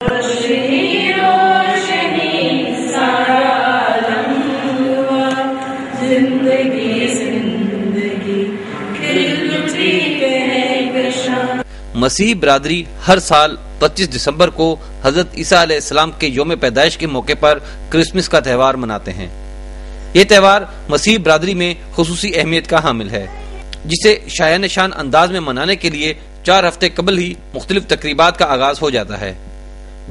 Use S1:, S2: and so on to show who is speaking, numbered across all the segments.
S1: مسیحی برادری ہر سال 25 دسمبر کو حضرت عیسیٰ علیہ السلام کے یوم پیدائش کے موقع پر کرسمس کا تہوار مناتے ہیں۔ یہ تہوار مسیحی برادری میں خصوصی اہمیت کا حامل ہے، جسے شایان شان انداز میں منانے کے لیے 4 ہفتے قبل ہی مختلف تقریبات کا آغاز ہو جاتا ہے۔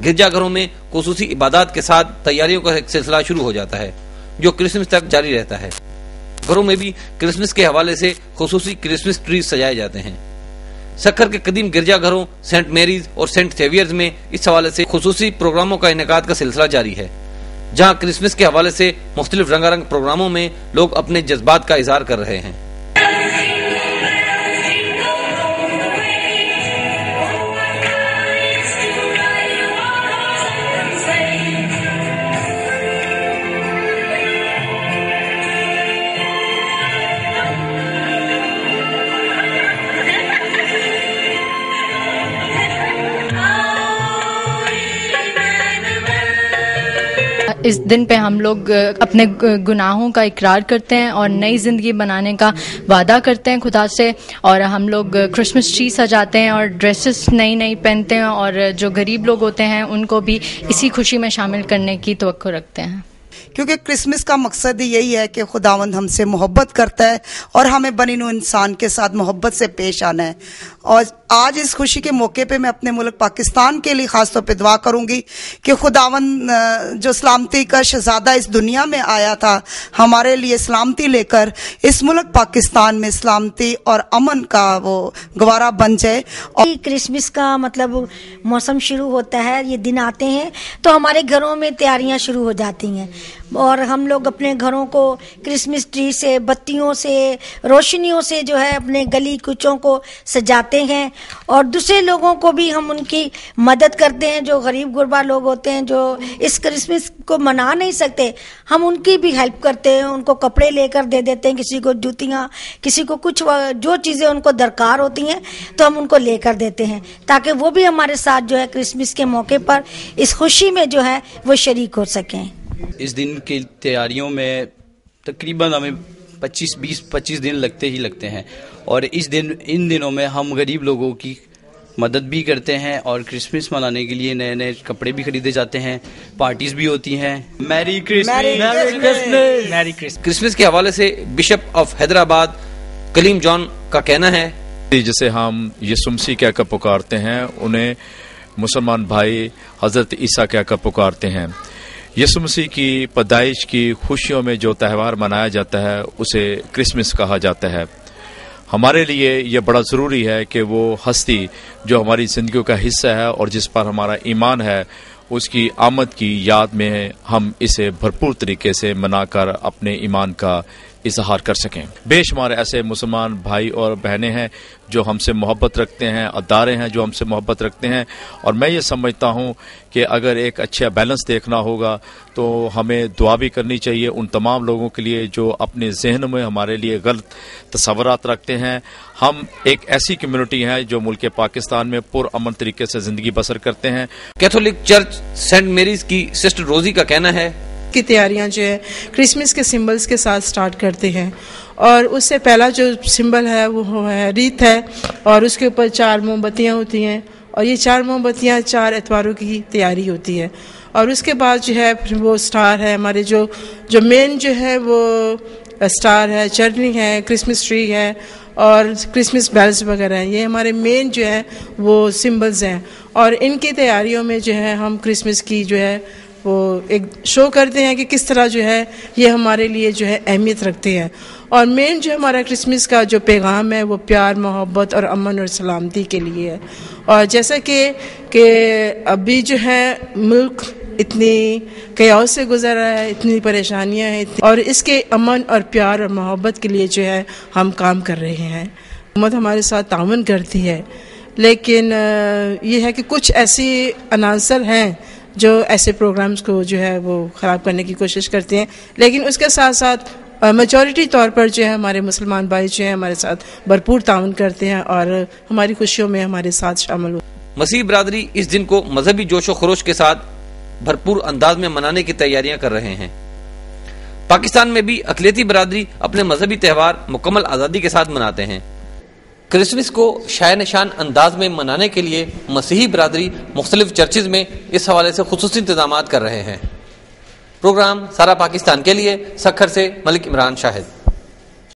S1: گرجا گھروں میں خصوصی عبادات کے ساتھ تیاریوں کا ایک سلسلہ شروع ہو جاتا ہے جو کرسمس تک جاری رہتا ہے۔ گھروں میں بھی کرسمس کے حوالے سے خصوصی کرسمس ٹریز سجائے جاتے ہیں۔ سکھر کے قدیم گرجا گھروں سینٹ میریز اور سینٹ سیویئرز میں اس حوالے سے خصوصی پروگراموں کا انعقاد کا سلسلہ جاری ہے، جہاں کرسمس کے حوالے سے مختلف رنگا رنگ پروگراموں میں لوگ اپنے جذبات کا اظہار کر رہے ہیں۔
S2: اس دن پہ ہم لوگ اپنے گناہوں کا اقرار کرتے ہیں اور نئی زندگی بنانے کا وعدہ کرتے ہیں خدا سے، اور ہم لوگ کرسمس ٹری سجاتے ہیں اور ڈریسز نئی پہنتے ہیں، اور جو غریب لوگ ہوتے ہیں ان کو بھی اسی خوشی میں شامل کرنے کی توقع رکھتے ہیں،
S3: کیونکہ کرسمس کا مقصد ہی یہی ہے کہ خداوند ہم سے محبت کرتا ہے اور ہمیں بنی نوع انسان کے ساتھ محبت سے پیش آنا ہے۔ اور آج اس خوشی کے موقع پہ میں اپنے ملک پاکستان کے لیے خاص طور پہ دعا کروں گی کہ خداوند جو سلامتی کا شہزادہ اس دنیا میں آیا تھا، ہمارے لیے سلامتی لے کر اس ملک پاکستان میں سلامتی اور امن کا وہ گوارا بن جائے۔ اور
S4: کرسمس کا مطلب موسم شروع ہوتا ہے، یہ دن آتے ہیں تو ہمارے گھروں میں تیاریاں شروع ہو جاتی ہیں، اور ہم لوگ اپنے گھروں کو کرسمس ٹری سے، بتیوں سے، روشنیوں سے جو ہے اپنے گلی کوچوں کو سجاتے ہیں، اور دوسرے لوگوں کو بھی ہم ان کی مدد کرتے ہیں جو غریب غربا لوگ ہوتے ہیں جو اس کرسمس کو منا نہیں سکتے، ہم ان کی بھی ہیلپ کرتے ہیں، ان کو کپڑے لے کر دے دیتے ہیں، کسی کو جوتیاں، کسی کو کچھ جو چیزیں ان کو درکار ہوتی ہیں تو ہم ان کو لے کر دیتے ہیں تاکہ وہ بھی ہمارے ساتھ جو ہے کرسمس کے موقع پر اس خوشی میں جو ہے وہ شریک ہو سکیں۔
S5: اس دن کی تیاریوں میں تقریباً ہمیں 25 دن لگتے ہیں، اور ان دنوں میں ہم غریب لوگوں کی مدد بھی کرتے ہیں، اور کرسمس منانے کے لیے نئے کپڑے بھی خریدے جاتے ہیں، پارٹیز بھی ہوتی ہیں۔ میری کرسمس۔
S1: کرسمس کے حوالے سے بشپ آف حیدرآباد کلیم جان کا کہنا ہے،
S6: جسے ہم یسوع مسیح کہہ کر پکارتے ہیں، انہیں مسلمان بھائی حضرت عیسیٰ کہہ کر پکارتے ہیں۔ یسوع مسیح کی پیدائش کی خوشیوں میں جو تہوار منایا جاتا ہے اسے کرسمس کہا جاتا ہے۔ ہمارے لیے یہ بڑا ضروری ہے کہ وہ ہستی جو ہماری زندگیوں کا حصہ ہے اور جس پر ہمارا ایمان ہے، اس کی آمد کی یاد میں ہم اسے بھرپور طریقے سے منا کر اپنے ایمان کا اظہار کر سکیں۔ بے شمار ایسے مسلمان بھائی اور بہنیں ہیں جو ہم سے محبت رکھتے ہیں، ادارے ہیں جو ہم سے محبت رکھتے ہیں، اور میں یہ سمجھتا ہوں کہ اگر ایک اچھا بیلنس دیکھنا ہوگا تو ہمیں دعا بھی کرنی چاہیے ان تمام لوگوں کے لیے جو اپنے ذہن میں ہمارے لیے غلط تصورات رکھتے ہیں۔ ہم ایک ایسی کمیونٹی ہے جو ملک پاکستان میں پرامن طریقے سے زندگی بسر کرتے ہیں۔
S1: کیتھولک چرچ سینٹ میریز کی سسٹر روزی کا کہنا ہے
S7: کی تیاریاں جو ہے کرسمس کے سمبلز کے ساتھ سٹارٹ کرتے ہیں، اور اس سے پہلا جو سمبل ہے وہ ہے ریت ہے، اور اس کے اوپر 4 موم بتیاں ہوتی ہیں، اور یہ 4 موم بتیاں 4 اتواروں کی تیاری ہوتی ہے، اور اس کے بعد جو ہے وہ سٹار ہے، ہمارے جو مین جو ہے وہ سٹار ہے، چرنی ہے، کرسمس ٹری ہے، اور کرسمس بیلز وغیرہ ہیں، یہ ہمارے مین جو ہے وہ سمبلز ہیں، اور ان کی تیاریوں میں جو ہے ہم کرسمس کی جو ہے وہ ایک شو کرتے ہیں کہ کس طرح جو ہے یہ ہمارے لیے جو ہے اہمیت رکھتے ہیں، اور مین جو ہمارا کرسمس کا جو پیغام ہے وہ پیار، محبت اور امن اور سلامتی کے لیے ہے۔ اور جیسا کہ ابھی جو ہے ملک اتنی قیاس سے گزر رہا ہے، اتنی پریشانیاں ہیں، اور اس کے امن اور پیار اور محبت کے لیے جو ہے ہم کام کر رہے ہیں۔ حکومت ہمارے ساتھ تعاون کرتی ہے، لیکن یہ ہے کہ کچھ ایسی عناصر ہیں جو ایسے پروگرامز کو جو ہے وہ خراب کرنے کی کوشش کرتے ہیں، لیکن اس کے ساتھ ساتھ میجورٹی طور پر جو ہے ہمارے مسلمان بھائی جو ہیں ہمارے ساتھ بھرپور تعاون کرتے ہیں اور ہماری خوشیوں میں ہمارے ساتھ شامل ہوتے ہیں۔
S1: مسیح برادری اس دن کو مذہبی جوش و خروش کے ساتھ بھرپور انداز میں منانے کی تیاریاں کر رہے ہیں۔ پاکستان میں بھی اقلیتی برادری اپنے مذہبی تہوار مکمل آزادی کے ساتھ مناتے ہیں۔ کرسمس کو شائع نشان انداز میں منانے کے لیے مسیحی برادری مختلف چرچز میں اس حوالے سے خصوصی انتظامات کر رہے ہیں۔ پروگرام سارا پاکستان کے لیے سکھر سے ملک عمران شاہد۔